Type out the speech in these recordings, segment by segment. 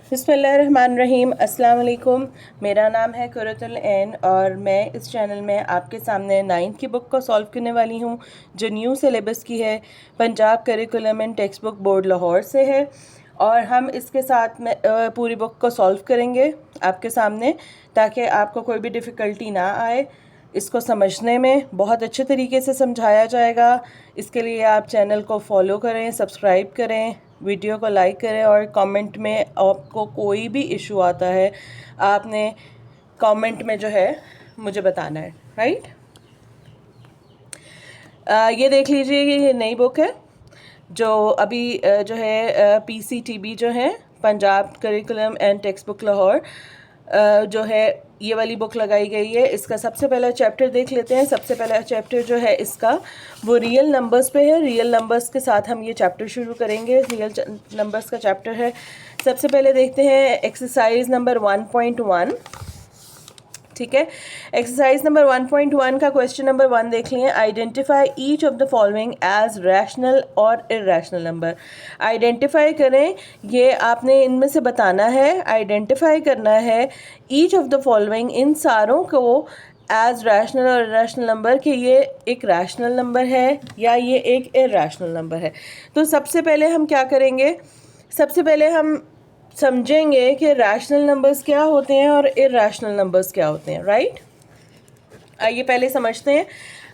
बिस्मिल्लाहिर्रहमानिर्रहीम। अस्सलाम वालेकुम। मेरा नाम है कुरतुल ऐन और मैं इस चैनल में आपके सामने 9th की बुक को सॉल्व करने वाली हूँ, जो न्यू सिलेबस की है, Punjab curriculum and text book board Lahore से है। और हम इसके साथ में पूरी बुक को सॉल्व करेंगे आपके सामने, ताकि आपको कोई भी डिफ़िकल्टी ना आए। इसको समझने में बहुत अच्छे तरीके से समझाया जाएगा। इसके लिए आप चैनल को फॉलो करें, सब्सक्राइब करें, वीडियो को लाइक करें और कमेंट में आपको कोई भी इशू आता है आपने कमेंट में जो है मुझे बताना है, राइट। ये देख लीजिए, ये नई बुक है जो अभी जो है PCTB जो है, Punjab curriculum and text book Lahore जो है, ये वाली बुक लगाई गई है। इसका सबसे पहला चैप्टर देख लेते हैं। सबसे पहला चैप्टर जो है इसका वो रियल नंबर्स पे है। रियल नंबर्स के साथ हम ये चैप्टर शुरू करेंगे। रियल नंबर्स का चैप्टर है। सबसे पहले देखते हैं एक्सरसाइज नंबर 1.1। ठीक है, एक्सरसाइज नंबर 1.1 का क्वेश्चन नंबर 1 देख लिए। Identify each of the following as rational और इरेशनल नंबर। आइडेंटिफाई करें, ये आपने इनमें से बताना है, आइडेंटिफाई करना है ईच ऑफ द फॉलोइंग, इन सारों को एज रैशनल और इरेशनल नंबर, कि ये एक रैशनल नंबर है या ये एक इरेशनल नंबर है। तो सबसे पहले हम क्या करेंगे, सबसे पहले हम समझेंगे कि रैशनल नंबर्स क्या होते हैं और इरेशनल नंबर्स क्या होते हैं, राइट। आइए पहले समझते हैं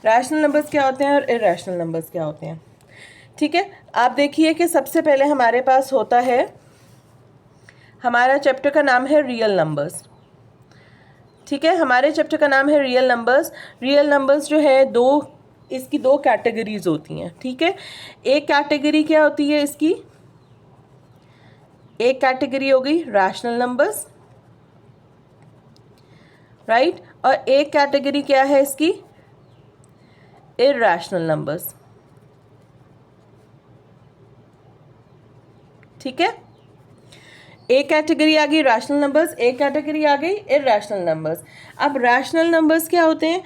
रैशनल नंबर्स क्या होते हैं और इरेशनल नंबर्स क्या होते हैं। ठीक है, आप देखिए कि सबसे पहले हमारे पास होता है, हमारा चैप्टर का नाम है रियल नंबर्स। ठीक है, हमारे चैप्टर का नाम है रियल नंबर्स। रियल नंबर्स जो है इसकी दो कैटेगरीज होती हैं। ठीक है, एक कैटेगरी क्या होती है इसकी, एक कैटेगरी हो गई रैशनल नंबर्स, राइट, और एक कैटेगरी क्या है इसकी, इरेशनल नंबर्स। ठीक है, एक कैटेगरी आ गई रैशनल नंबर्स, एक कैटेगरी आ गई इरेशनल नंबर्स। अब रैशनल नंबर्स क्या होते हैं,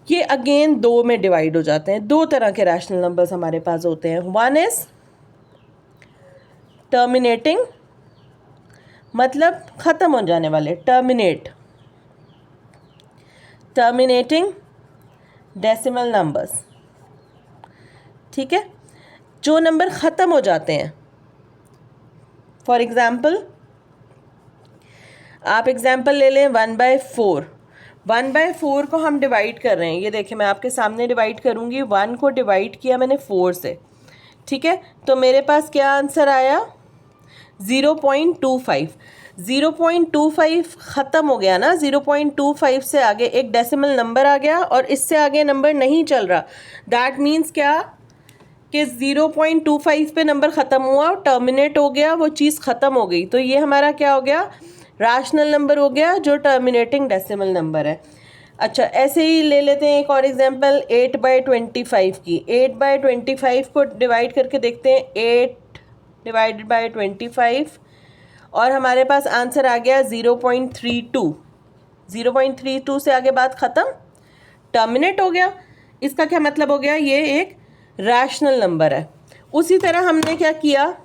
ये अगेन दो में डिवाइड हो जाते हैं। दो तरह के रैशनल नंबर्स हमारे पास होते हैं। वन इज टर्मिनेटिंग, मतलब ख़त्म हो जाने वाले, टर्मिनेटिंग डेसिमल नंबर्स। ठीक है, जो नंबर ख़त्म हो जाते हैं। फॉर एग्ज़ाम्पल, आप एग्ज़ाम्पल ले लें 1/4। 1/4 को हम डिवाइड कर रहे हैं, ये देखिए मैं आपके सामने डिवाइड करूँगी। 1 को डिवाइड किया मैंने 4 से। ठीक है, तो मेरे पास क्या आंसर आया, 0.25। 0.25 ख़त्म हो गया ना, 0.25 से आगे एक डेसिमल नंबर आ गया और इससे आगे नंबर नहीं चल रहा। दैट मीन्स क्या कि 0.25 पे नंबर ख़त्म हुआ, टर्मिनेट हो गया, वो चीज़ ख़त्म हो गई। तो ये हमारा क्या हो गया, रैशनल नंबर हो गया, जो टर्मिनेटिंग डेसिमल नंबर है। अच्छा, ऐसे ही ले लेते हैं एक और एग्जांपल 8/25 की। 8/25 को डिवाइड करके देखते हैं, 8 डिवाइडेड बाय 25, और हमारे पास आंसर आ गया 0.32। 0.32 से आगे बात ख़त्म, टर्मिनेट हो गया। इसका क्या मतलब हो गया, ये एक रैशनल नंबर है। उसी तरह हमने क्या किया,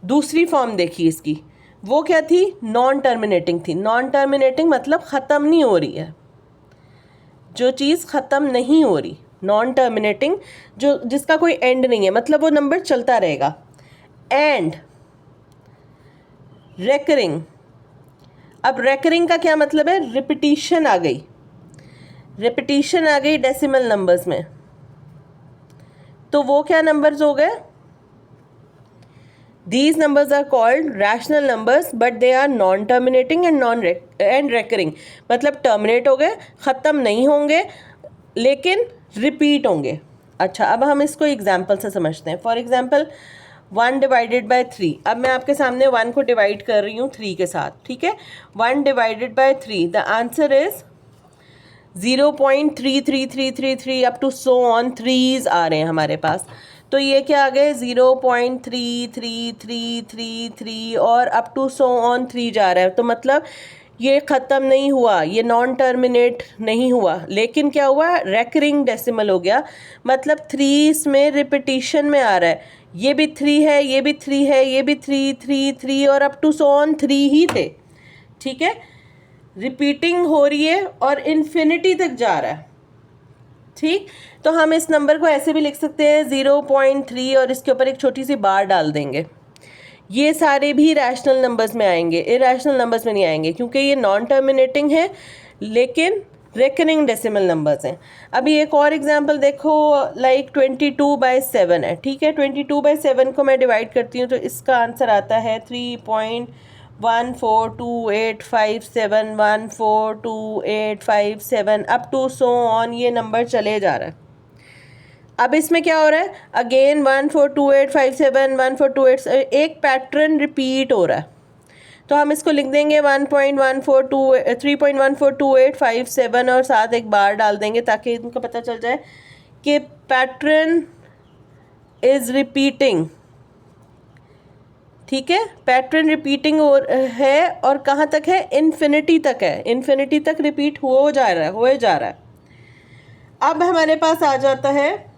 दूसरी फॉर्म देखी इसकी, वो क्या थी, नॉन टर्मिनेटिंग थी। नॉन टर्मिनेटिंग मतलब ख़त्म नहीं हो रही है, जो चीज़ ख़त्म नहीं हो रही। नॉन टर्मिनेटिंग, जो जिसका कोई एंड नहीं है, मतलब वो नंबर चलता रहेगा। एंड रेकरिंग, अब रेकरिंग का क्या मतलब है, रिपीटिशन आ गई, रिपीटिशन आ गई डेसिमल नंबर्स में। तो वो क्या नंबर्स हो गए, these numbers are called rational numbers but they are non terminating and recurring। मतलब टर्मिनेट हो गए, ख़त्म नहीं होंगे, लेकिन रिपीट होंगे। अच्छा, अब हम इसको एग्जाम्पल से समझते हैं। For example 1/3। अब मैं आपके सामने 1 को डिवाइड कर रही हूँ 3 के साथ। ठीक है, 1/3, the answer is 0.33333 up to so on, 3s आ रहे हैं हमारे पास। तो ये क्या आ गए, 0.33333 और अप टू सो ऑन 3 जा रहा है। तो मतलब ये ख़त्म नहीं हुआ, ये नॉन टर्मिनेट नहीं हुआ, लेकिन क्या हुआ, रेकरिंग डेसिमल हो गया। मतलब 3 इसमें रिपीटिशन में आ रहा है, ये भी 3 है, ये भी 3 है, ये भी 3 3 3 और अप टू सो ऑन 3 ही थे। ठीक है, रिपीटिंग हो रही है और इन्फिनिटी तक जा रहा है। ठीक, तो हम इस नंबर को ऐसे भी लिख सकते हैं 0.3 और इसके ऊपर एक छोटी सी बार डाल देंगे। ये सारे भी रैशनल नंबर्स में आएंगे, इरैशनल नंबर्स में नहीं आएंगे, क्योंकि ये नॉन टर्मिनेटिंग है लेकिन रेकनिंग डेसिमल नंबर्स हैं। अभी एक और एग्जांपल देखो, लाइक 22/7 है। ठीक है, 22/7 को मैं डिवाइड करती हूँ तो इसका आंसर आता है 3.142857142857 अप टू सो ऑन, ये नंबर चले जा रहा है। अब इसमें क्या हो रहा है, अगेन 142857 1428, एक पैटर्न रिपीट हो रहा है। तो हम इसको लिख देंगे 3.142857 और साथ एक बार डाल देंगे ताकि इनको पता चल जाए कि पैटर्न इज रिपीटिंग। ठीक है, पैटर्न रिपीटिंग है और कहाँ तक है, इन्फिनिटी तक है, इन्फिनिटी तक रिपीट हो जा रहा है। अब हमारे पास आ जाता है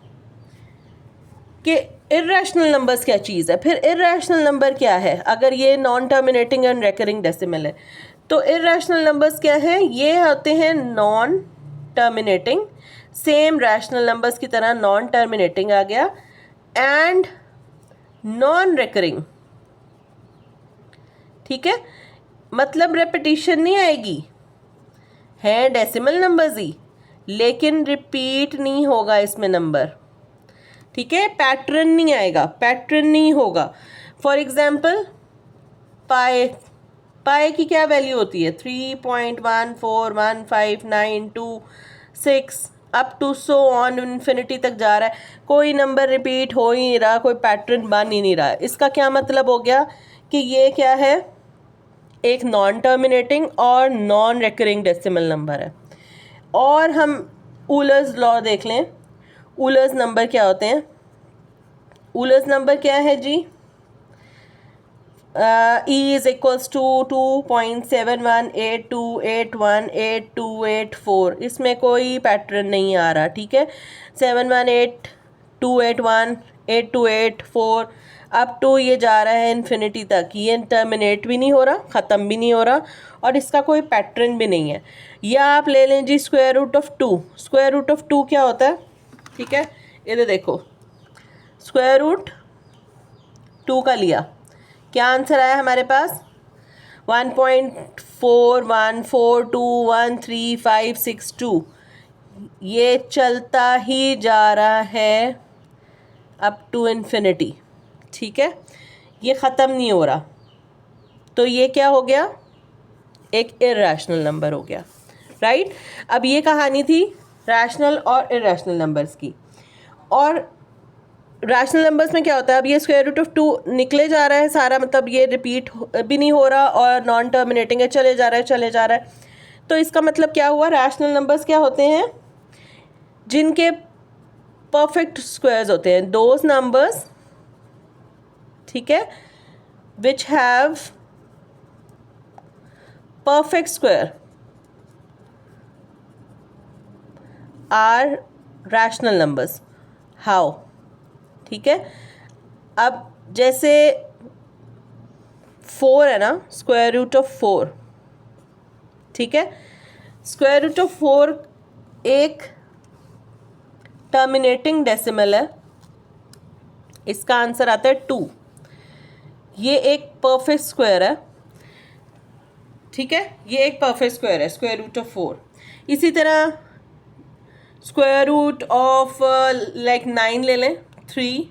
कि इरैशनल नंबर्स क्या चीज़ है। फिर इरैशनल नंबर क्या है, अगर ये non terminating and recurring decimal है तो इरैशनल नंबर्स क्या है, ये होते हैं non terminating, same rational numbers की तरह नॉन टर्मिनेटिंग आ गया, एंड नॉन रेकरिंग। ठीक है, मतलब रेपिटिशन नहीं आएगी, है डेसिमल नंबर्स ही लेकिन रिपीट नहीं होगा इसमें नंबर। ठीक है, पैटर्न नहीं आएगा, पैटर्न नहीं होगा। फॉर एग्जाम्पल पाए की क्या वैल्यू होती है, 3.1415926 up to so on, infinity तक जा रहा है, कोई नंबर रिपीट हो ही नहीं रहा, कोई पैटर्न बन ही नहीं रहा। इसका क्या मतलब हो गया कि ये क्या है, एक नॉन टर्मिनेटिंग और नॉन रेकरिंग डेसिमल नंबर है। और हम यूलर्स लॉ देख लें, यूलर्स नंबर क्या होते हैं। यूलर्स नंबर क्या है जी, E इज इक्वल्स टू 2.7182818284। इसमें कोई पैटर्न नहीं आ रहा। ठीक है, 718, 281, 8284 अप टू ये जा रहा है इन्फिनिटी तक, ये टर्मिनेट भी नहीं हो रहा, ख़त्म भी नहीं हो रहा और इसका कोई पैटर्न भी नहीं है। या आप ले लें जी square root of 2। Square root of 2 क्या होता है, ठीक है, इधर देखो, स्क्वायर रूट 2 का लिया, क्या आंसर आया हमारे पास, 1.4142136562। ये चलता ही जा रहा है अप टू इन्फिनिटी। ठीक है, ये ख़त्म नहीं हो रहा, तो ये क्या हो गया, एक इरैशनल नंबर हो गया। राइट, अब ये कहानी थी रैशनल और इरैशनल नंबर्स की। और रैशनल नंबर्स में क्या होता है, अब ये स्क्वायर रूट ऑफ 2 निकले जा रहा है सारा, मतलब ये रिपीट भी नहीं हो रहा और नॉन टर्मिनेटिंग है, चले जा रहा है। तो इसका मतलब क्या हुआ, रैशनल नंबर्स क्या होते हैं, जिनके परफेक्ट स्क्वायर्स होते हैं, दोज नंबर्स, ठीक है, which have perfect square are rational numbers. How, ठीक है, अब जैसे 4 है ना, स्क्वायर रूट ऑफ 4, ठीक है, स्क्वायर रूट ऑफ 4 एक टर्मिनेटिंग डेसिमल है, इसका आंसर आता है 2। ये एक परफेक्ट स्क्वायर है, ठीक है, ये एक परफेक्ट स्क्वायर है, स्क्वायर रूट ऑफ 4। इसी तरह स्क्वायर रूट ऑफ लाइक 9 ले लें, 3,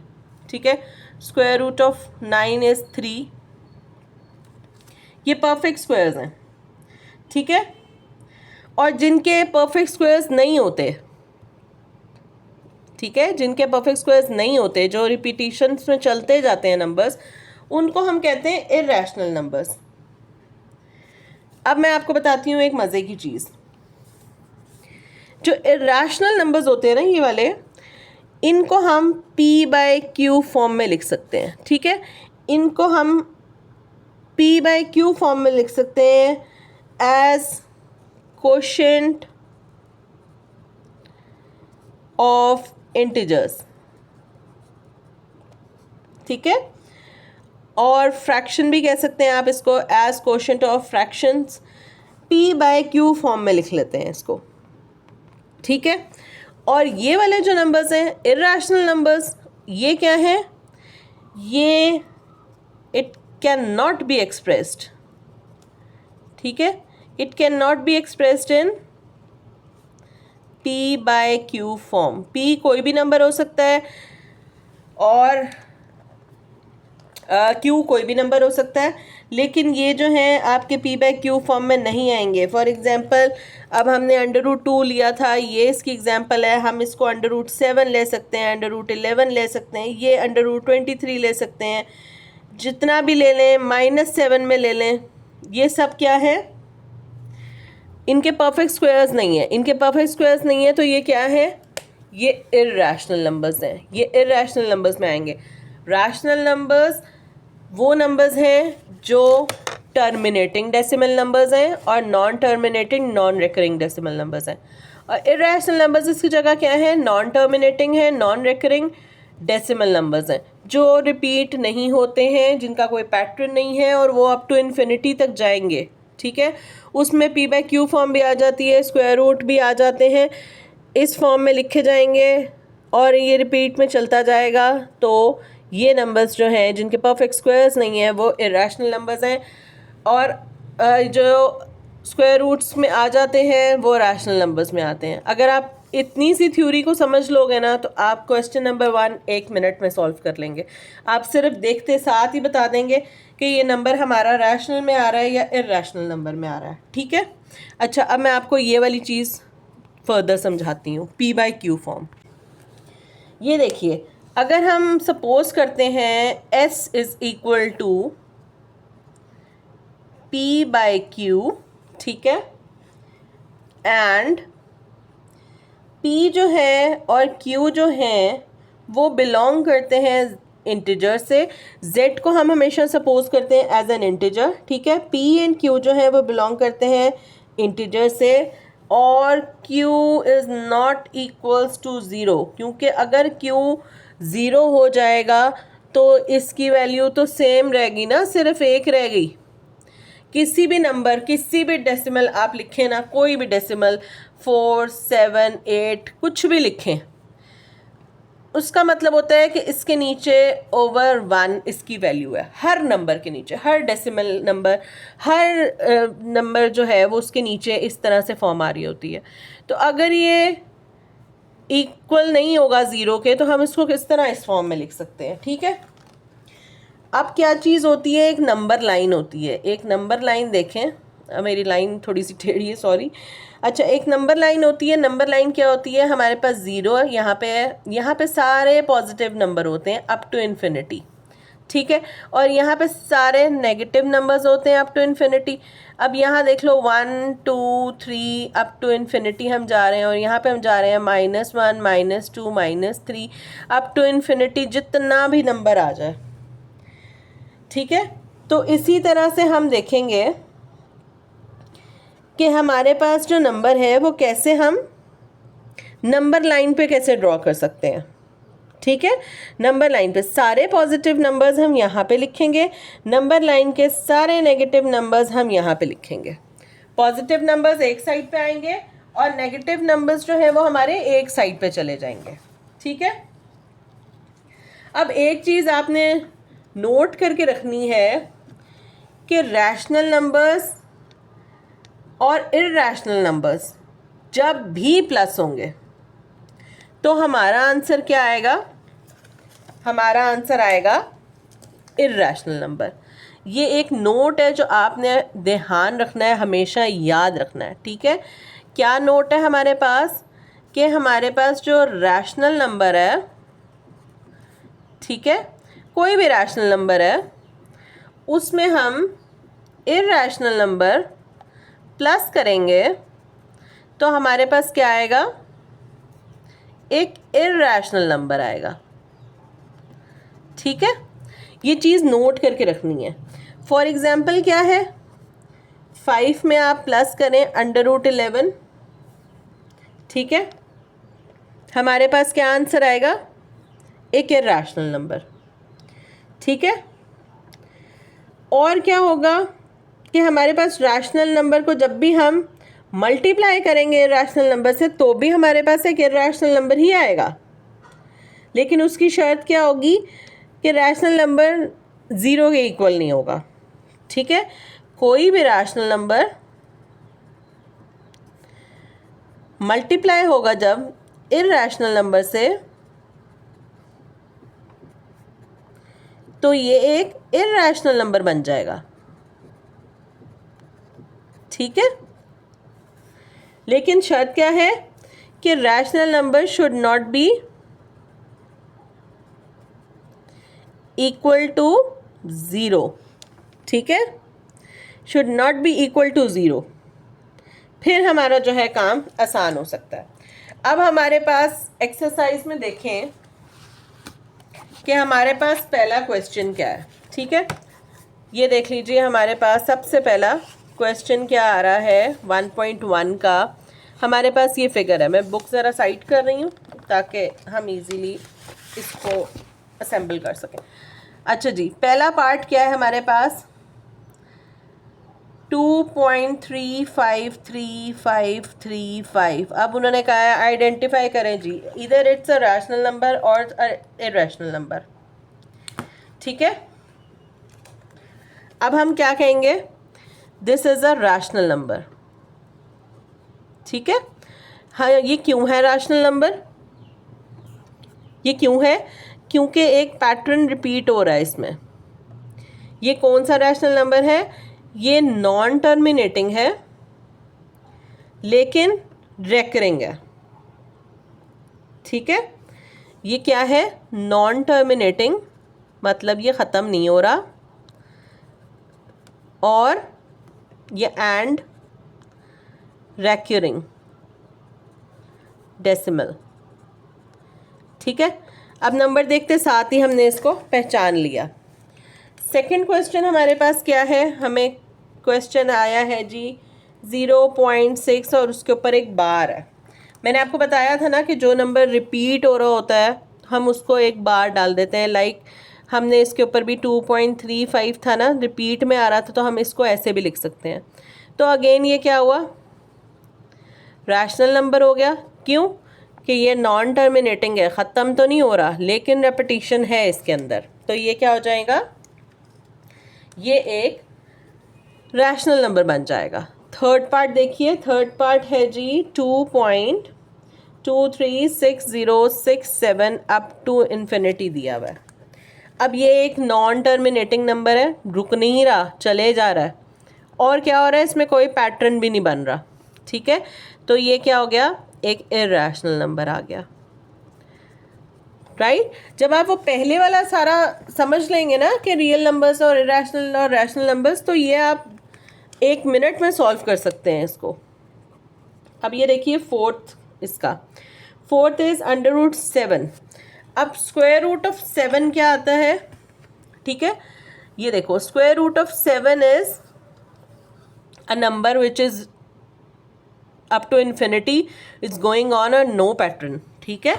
ठीक है, स्क्वायर रूट ऑफ 9 इज 3। ये परफेक्ट स्क्वायर्स हैं, ठीक है। और जिनके परफेक्ट स्क्वायर्स नहीं होते, ठीक है, जिनके परफेक्ट स्क्वायर्स नहीं होते, जो रिपीटिशंस में चलते जाते हैं नंबर्स, उनको हम कहते हैं इरैशनल नंबर्स। अब मैं आपको बताती हूँ एक मज़े की चीज़, जो इरैशनल नंबर्स होते हैं ना, ये वाले, इनको हम P/Q फॉर्म में लिख सकते हैं, ठीक है। इनको हम P/Q फॉर्म में लिख सकते हैं एज क्वोशिएंट ऑफ इंटीजर्स, ठीक है। और फ्रैक्शन भी कह सकते हैं आप इसको, as quotient of fractions, p/q form में लिख लेते हैं इसको, ठीक है। और ये वाले जो नंबर्स हैं इर्रेशनल नंबर्स, ये क्या है, ये it can not be expressed, ठीक है। It can not be expressed in p/q form. p कोई भी नंबर हो सकता है और q कोई भी नंबर हो सकता है, लेकिन ये जो है आपके p/q फॉर्म में नहीं आएंगे। फॉर एग्जांपल अब हमने √2 लिया था, ये इसकी एग्जांपल है, हम इसको √7 ले सकते हैं, √11 ले सकते हैं, ये √23 ले सकते हैं, जितना भी ले लें, -7 में ले लें, ये सब क्या है, इनके परफेक्ट स्क्वायर्स नहीं है। इनके परफेक्ट स्क्वायर्स नहीं है तो ये क्या है, ये इर्रेशनल नंबर्स हैं, ये इर्रेशनल नंबर्स में आएंगे। रैशनल नंबर्स वो नंबर्स हैं जो टर्मिनेटिंग डेसिमल नंबर्स हैं और non terminating non recurring decimal numbers हैं। और इर्रेशनल नंबर्स इसकी जगह क्या है, नॉन टर्मिनेटिंग है, नॉन रिकरिंग डेसिमल नंबर्स हैं, जो रिपीट नहीं होते हैं, जिनका कोई पैटर्न नहीं है और वो अप टू इन्फिनिटी तक जाएंगे, ठीक है। उसमें p/q फॉर्म भी आ जाती है, स्क्वायर रूट भी आ जाते हैं, इस फॉर्म में लिखे जाएंगे और ये रिपीट में चलता जाएगा। तो ये नंबर्स जो हैं जिनके परफेक्ट स्क्वायर्स नहीं हैं वो इर्रेशनल नंबर्स हैं, और जो स्क्वायर रूट्स में आ जाते हैं वो रैशनल नंबर्स में आते हैं। अगर आप इतनी सी थ्योरी को समझ लोगे ना तो आप क्वेश्चन नंबर 1 1 मिनट में सॉल्व कर लेंगे। आप सिर्फ देखते साथ ही बता देंगे कि ये नंबर हमारा रैशनल में आ रहा है या इर्रेशनल नंबर में आ रहा है, ठीक है। अच्छा, अब मैं आपको ये वाली चीज़ फर्दर समझाती हूँ, p/q फॉर्म। ये देखिए, अगर हम सपोज करते हैं s = p/q, ठीक है, एंड p जो है और q जो है वो बिलोंग करते हैं इंटीजर से। z को हम हमेशा सपोज करते हैं एज एन इंटीजर, ठीक है। p एंड q जो है वो बिलोंग करते हैं इंटीजर से, और q is not equals to 0, क्योंकि अगर q 0 हो जाएगा तो इसकी वैल्यू तो सेम रहेगी ना, सिर्फ एक रह गई। किसी भी नंबर, किसी भी डेसिमल आप लिखें ना, कोई भी डेसिमल 4 7 8 कुछ भी लिखें, उसका मतलब होता है कि इसके नीचे ओवर 1 इसकी वैल्यू है। हर नंबर के नीचे, हर डेसिमल नंबर, हर नंबर जो है वो उसके नीचे इस तरह से फॉर्म आ रही होती है। तो अगर ये इक्वल नहीं होगा 0 के तो हम इसको किस तरह इस फॉर्म में लिख सकते हैं, ठीक है। अब क्या चीज़ होती है, एक नंबर लाइन होती है। एक नंबर लाइन देखें, मेरी लाइन थोड़ी सी टेढ़ी है, सॉरी। अच्छा, एक नंबर लाइन होती है। नंबर लाइन क्या होती है, हमारे पास 0 यहाँ पे है, यहाँ पे सारे पॉजिटिव नंबर होते हैं अप टू इन्फिनिटी, ठीक है, और यहाँ पे सारे नेगेटिव नंबर्स होते हैं अप टू इन्फिनिटी। अब यहाँ देख लो 1 2 3 अप टू इन्फिनिटी हम जा रहे हैं, और यहाँ पे हम जा रहे हैं -1 -2 -3 अप टू इन्फिनिटी, जितना भी नंबर आ जाए, ठीक है। तो इसी तरह से हम देखेंगे कि हमारे पास जो नंबर है वो कैसे हम नंबर लाइन पे कैसे ड्रॉ कर सकते हैं, ठीक है। नंबर लाइन पे सारे पॉजिटिव नंबर्स हम यहाँ पे लिखेंगे, नंबर लाइन के सारे नेगेटिव नंबर्स हम यहाँ पे लिखेंगे। पॉजिटिव नंबर्स एक साइड पे आएंगे और नेगेटिव नंबर्स जो है वो हमारे एक साइड पे चले जाएंगे, ठीक है। अब एक चीज़ आपने नोट करके रखनी है कि रैशनल नंबर्स और इर्रेशनल नंबर्स जब भी प्लस होंगे तो हमारा आंसर क्या आएगा, हमारा आंसर आएगा इर्रेशनल नंबर। ये एक नोट है जो आपने ध्यान रखना है, हमेशा याद रखना है, ठीक है। क्या नोट है हमारे पास, कि हमारे पास जो रैशनल नंबर है, ठीक है, कोई भी रैशनल नंबर है, उसमें हम इर्रेशनल नंबर प्लस करेंगे तो हमारे पास क्या आएगा, एक इर्रेशनल नंबर आएगा, ठीक है। ये चीज़ नोट करके रखनी है। फॉर एग्जाम्पल क्या है, 5 में आप प्लस करें √11, ठीक है, हमारे पास क्या आंसर आएगा, एक इर्रेशनल नंबर, ठीक है। और क्या होगा कि हमारे पास रैशनल नंबर को जब भी हम मल्टीप्लाई करेंगे इर्रेशनल नंबर से तो भी हमारे पास एक इर्रेशनल नंबर ही आएगा, लेकिन उसकी शर्त क्या होगी कि रैशनल नंबर 0 के इक्वल नहीं होगा, ठीक है। कोई भी रैशनल नंबर मल्टीप्लाई होगा जब इर्रेशनल नंबर से तो ये एक इर्रेशनल नंबर बन जाएगा, ठीक है। लेकिन शर्त क्या है कि rational number should not be equal to 0, ठीक है, should not be equal to 0, फिर हमारा जो है काम आसान हो सकता है। अब हमारे पास एक्सरसाइज में देखें कि हमारे पास पहला क्वेश्चन क्या है, ठीक है। ये देख लीजिए हमारे पास सबसे पहला क्वेश्चन क्या आ रहा है 1.1 का। हमारे पास ये फिगर है, मैं बुक ज़रा साइड कर रही हूँ ताकि हम इजीली इसको असेंबल कर सकें। अच्छा जी, पहला पार्ट क्या है हमारे पास, 2.35335। अब उन्होंने कहा है आइडेंटिफाई करें जी, इधर इट्स अ रैशनल नंबर और इर्रेशनल नंबर, ठीक है। अब हम क्या कहेंगे, this is a rational number, ठीक है। हाँ, ये क्यों है रैशनल नंबर, ये क्यों है, क्योंकि एक पैटर्न रिपीट हो रहा है इसमें। ये कौन सा रैशनल नंबर है, ये नॉन टर्मिनेटिंग है लेकिन रेकरिंग है, ठीक है। ये क्या है, नॉन टर्मिनेटिंग, मतलब ये ख़त्म नहीं हो रहा, और ये एंड रेकरिंग डेसिमल, ठीक है। अब नंबर देखते साथ ही हमने इसको पहचान लिया। सेकंड क्वेश्चन हमारे पास क्या है, हमें क्वेश्चन आया है जी 0.6 और उसके ऊपर एक बार है। मैंने आपको बताया था ना कि जो नंबर रिपीट हो रहा होता है हम उसको एक बार डाल देते हैं। लाइक हमने इसके ऊपर भी 2.35 था ना, रिपीट में आ रहा था, तो हम इसको ऐसे भी लिख सकते हैं। तो अगेन ये क्या हुआ, रैशनल नंबर हो गया, क्यों कि ये नॉन टर्मिनेटिंग है, ख़त्म तो नहीं हो रहा लेकिन रेपिटिशन है इसके अंदर, तो ये क्या हो जाएगा, ये एक रैशनल नंबर बन जाएगा। थर्ड पार्ट देखिए, थर्ड पार्ट है जी 2.236067 अप टू इन्फिनिटी दिया हुआ है। अब ये एक नॉन टर्मिनेटिंग नंबर है, रुक नहीं रहा, चले जा रहा है, और क्या हो रहा है, इसमें कोई पैटर्न भी नहीं बन रहा, ठीक है। तो ये क्या हो गया, एक इर्रेशनल नंबर आ गया, राइट। जब आप वो पहले वाला सारा समझ लेंगे ना कि रियल नंबर्स और इरेशनल और रैशनल नंबर्स, तो ये आप 1 मिनट में सॉल्व कर सकते हैं इसको। अब ये देखिए फोर्थ, इसका फोर्थ इज √7। अब स्क्वायर रूट ऑफ 7 क्या आता है, ठीक है। ये देखो square root of 7 is a number which is up to infinity, it's going on a no pattern, ठीक है।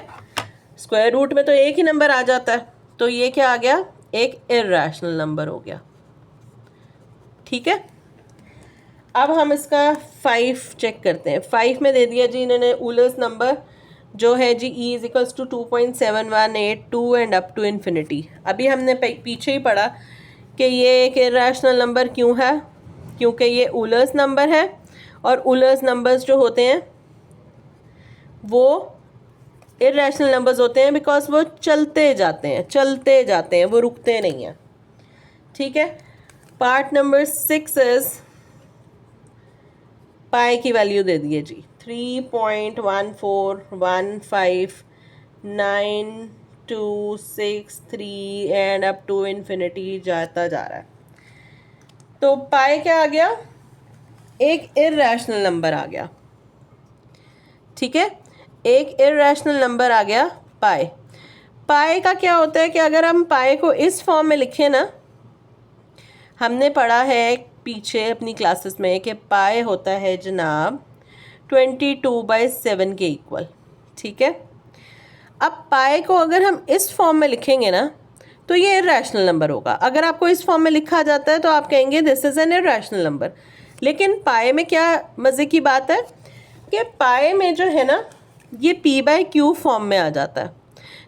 स्क्वायर रूट में तो एक ही नंबर आ जाता है, तो ये क्या आ गया, एक इर्रेशनल नंबर हो गया, ठीक है। अब हम इसका 5 चेक करते हैं। 5 में दे दिया जी इन्होंने यूलर्स नंबर जो है जी E = 2.7182 and up to infinity. अभी हमने पीछे ही पढ़ा कि ये एक इर्रेशनल नंबर क्यों है, क्योंकि ये यूलर्स नंबर है, और यूलर्स नंबर्स जो होते हैं वो इर्रेशनल नंबर्स होते हैं बिकॉज वो चलते जाते हैं, वो रुकते नहीं हैं, ठीक है। पार्ट नंबर 6 इज पाई की वैल्यू दे दिए जी 3.1415923 एंड अप टू इन्फिनिटी जाता जा रहा है। तो पाई क्या आ गया, एक इर्रेशनल नंबर आ गया, ठीक है, एक इर्रेशनल नंबर आ गया पाई। पाई का क्या होता है कि अगर हम पाई को इस फॉर्म में लिखें ना, हमने पढ़ा है पीछे अपनी क्लासेस में कि पाए होता है जनाब 22/7 के इक्वल। ठीक है, अब पाए को अगर हम इस फॉर्म में लिखेंगे ना तो ये इर्रेशनल नंबर होगा। अगर आपको इस फॉर्म में लिखा जाता है तो आप कहेंगे this is an irrational number. लेकिन पाए में क्या मज़े की बात है कि पाए में जो है ना ये p/q फॉर्म में आ जाता है।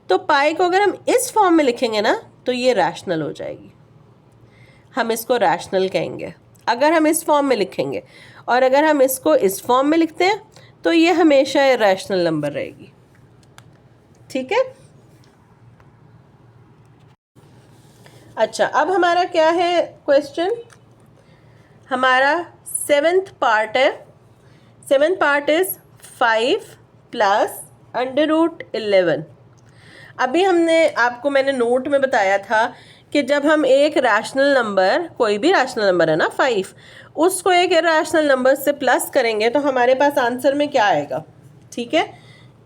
तो पाए को अगर हम इस फॉर्म में लिखेंगे ना तो ये रैशनल हो जाएगी, हम इसको रैशनल कहेंगे अगर हम इस फॉर्म में लिखेंगे। और अगर हम इसको इस फॉर्म में लिखते हैं तो ये हमेशा इर्रेशनल नंबर रहेगी। ठीक है, अच्छा अब हमारा क्या है क्वेश्चन, हमारा 7th पार्ट है। 7th part is 5 + √11। अभी आपको मैंने नोट में बताया था कि जब हम एक रैशनल नंबर, कोई भी रैशनल नंबर है ना 5, उसको एक इर्रेशनल नंबर से प्लस करेंगे तो हमारे पास आंसर में क्या आएगा। ठीक है,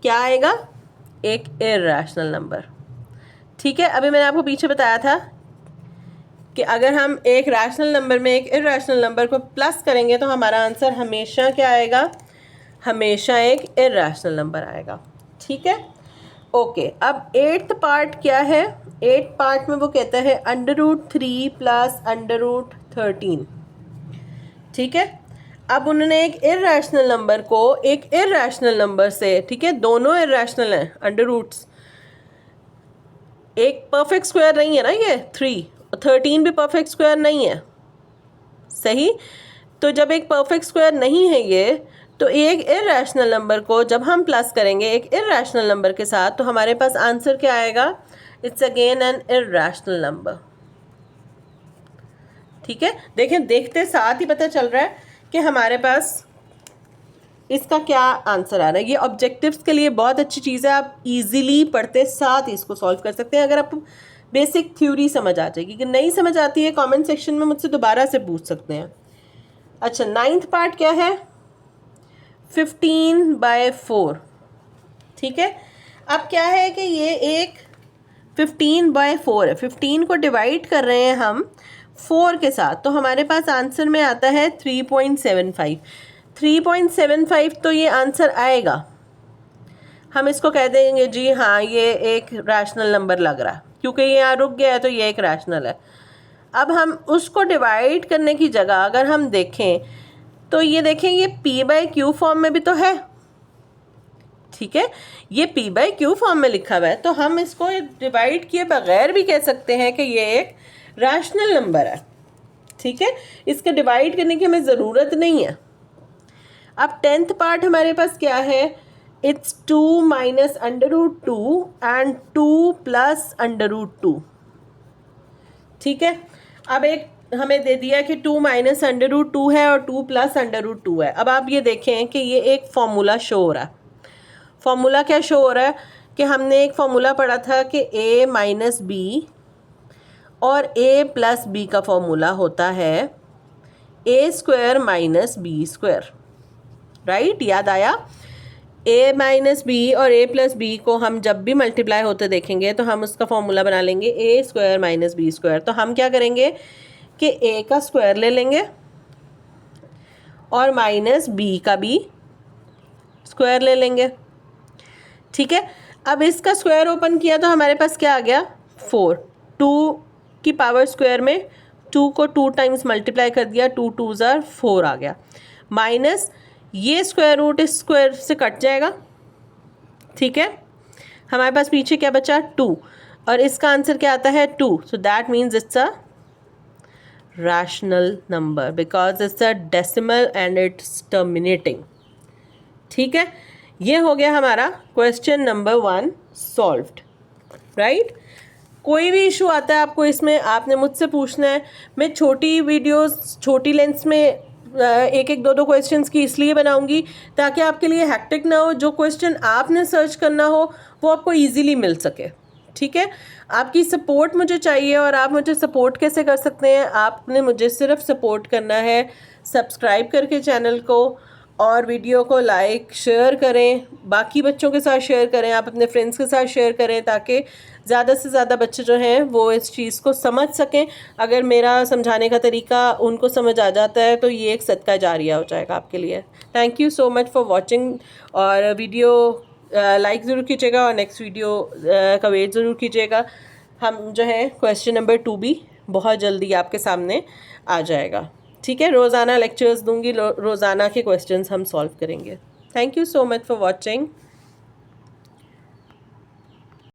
क्या आएगा, एक इर्रेशनल नंबर। ठीक है, अभी मैंने आपको पीछे बताया था कि अगर हम एक रैशनल नंबर में एक इर्रेशनल नंबर को प्लस करेंगे तो हमारा आंसर हमेशा क्या आएगा, हमेशा एक इर्रेशनल नंबर आएगा। ठीक है, ओके। अब 8th पार्ट क्या है, 8th पार्ट में वो कहता है √3 + √13। ठीक है, अब उन्होंने एक इर्रेशनल नंबर को एक इर्रेशनल नंबर से, ठीक है दोनों इर्रेशनल हैं, अंडर रूट्स, एक परफेक्ट स्क्वायर नहीं है ना ये 3, 13 भी परफेक्ट स्क्वायर नहीं है, सही। तो जब एक परफेक्ट स्क्वायर नहीं है ये, तो एक इर्रेशनल नंबर को जब हम प्लस करेंगे एक इर्रेशनल नंबर के साथ तो हमारे पास आंसर क्या आएगा, it's again an irrational number. ठीक है, देखें देखते साथ ही पता चल रहा है कि हमारे पास इसका क्या आंसर आ रहा है। ये ऑब्जेक्टिव्स के लिए बहुत अच्छी चीज़ है, आप इजीली पढ़ते साथ इसको सॉल्व कर सकते हैं। अगर आपको बेसिक थ्योरी समझ आ जाएगी, कि नहीं समझ आती है कमेंट सेक्शन में मुझसे दोबारा से पूछ सकते हैं। अच्छा 9th पार्ट क्या है, 15/4। ठीक है, अब क्या है कि ये एक 15/4 है, 15 को डिवाइड कर रहे हैं हम 4 के साथ, तो हमारे पास आंसर में आता है 3.75। 3.75 तो ये आंसर आएगा, हम इसको कह देंगे जी हाँ ये एक रैशनल नंबर लग रहा है, क्योंकि ये यहाँ रुक गया है तो ये एक रैशनल है। अब हम उसको डिवाइड करने की जगह अगर हम देखें तो ये देखें ये p/q फॉर्म में भी तो है। ठीक है, ये p/q फॉर्म में लिखा हुआ है, तो हम इसको डिवाइड किए बगैर भी कह सकते हैं कि ये एक रैशनल नंबर है। ठीक है, इसके डिवाइड करने की हमें ज़रूरत नहीं है। अब 10th पार्ट हमारे पास क्या है, इट्स 2 - √2 एंड 2 + √2। ठीक है, अब एक हमें दे दिया कि 2 - √2 है और 2 + √2 है। अब आप ये देखें कि ये एक फॉर्मूला शो हो रहा है। फॉर्मूला क्या शो हो रहा है कि हमने एक फॉर्मूला पढ़ा था कि a - b और a + b का फॉर्मूला होता है a² - b²। राइट, याद आया। a - b और a + b को हम जब भी मल्टीप्लाई होते देखेंगे तो हम उसका फॉर्मूला बना लेंगे a² - b²। तो हम क्या करेंगे कि a का स्क्वायर ले लेंगे और -b का भी स्क्वायर ले लेंगे। ठीक है, अब इसका स्क्वायर ओपन किया तो हमारे पास क्या आ गया, 4। 2 की पावर स्क्वायर में 2 को 2 टाइम्स मल्टीप्लाई कर दिया, 2 × 2 = 4 आ गया, माइनस ये स्क्वायर रूट इस स्क्वायर से कट जाएगा। ठीक है, हमारे पास पीछे क्या बचा, 2, और इसका आंसर क्या आता है 2। So that means it's a rational number because it's a decimal and it's terminating. ठीक है, ये हो गया हमारा क्वेश्चन नंबर 1 सॉल्व्ड। राइट, कोई भी इशू आता है आपको इसमें, आपने मुझसे पूछना है। मैं छोटी वीडियोस छोटी लेंथ्स में एक एक दो क्वेश्चंस की इसलिए बनाऊंगी ताकि आपके लिए हैक्टिक ना हो। जो क्वेश्चन आपने सर्च करना हो वो आपको इजीली मिल सके। ठीक है, आपकी सपोर्ट मुझे चाहिए, और आप मुझे सपोर्ट कैसे कर सकते हैं, आपने मुझे सिर्फ सपोर्ट करना है सब्सक्राइब करके चैनल को, और वीडियो को लाइक शेयर करें, बाकी बच्चों के साथ शेयर करें, आप अपने फ्रेंड्स के साथ शेयर करें ताकि ज़्यादा से ज़्यादा बच्चे जो हैं वो इस चीज़ को समझ सकें। अगर मेरा समझाने का तरीका उनको समझ आ जाता है तो ये एक सदका जारिया हो जाएगा आपके लिए। Thank you so much for watching, और वीडियो लाइक ज़रूर कीजिएगा और नेक्स्ट वीडियो का वेट ज़रूर कीजिएगा। हम जो है क्वेश्चन नंबर 2 भी बहुत जल्दी आपके सामने आ जाएगा। ठीक है, रोज़ाना लेक्चर्स दूंगी, रोज़ाना के क्वेश्चंस हम सॉल्व करेंगे। Thank you so much for watching.